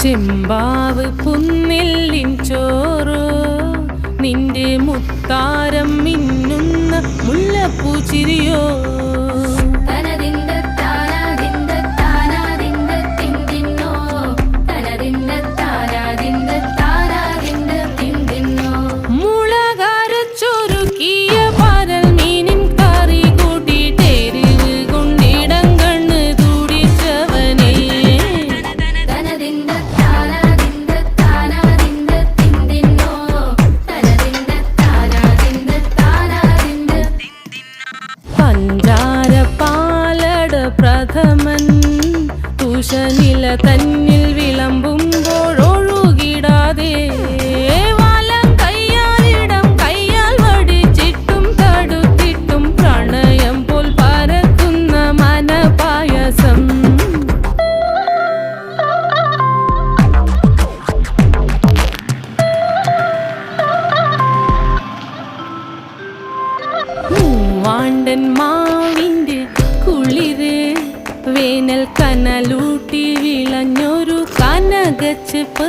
ചെമ്പാവ് പുന്നെല്ലിൻ ചോറോ നിന്റെ മുത്താരം മിന്നുന്ന മുല്ലപ്പൂച്ചിരിയോ പ്രഥമൻ തുഷനില തന്നിൽ വിളമ്പുമ്പോഴൊഴുകിടാതെ വലം കയ്യാലിടം കയ്യാൽ വടിച്ചിട്ടും തടുത്തിട്ടും പ്രണയം പോൽ പരക്കുന്ന മനപായസം മൂവാണ്ടൻ മാവിൻ്റെ കുളിര് വേനൽ കനലൂട്ടി വിളഞ്ഞൊരു കനകച്ചെപ്പ്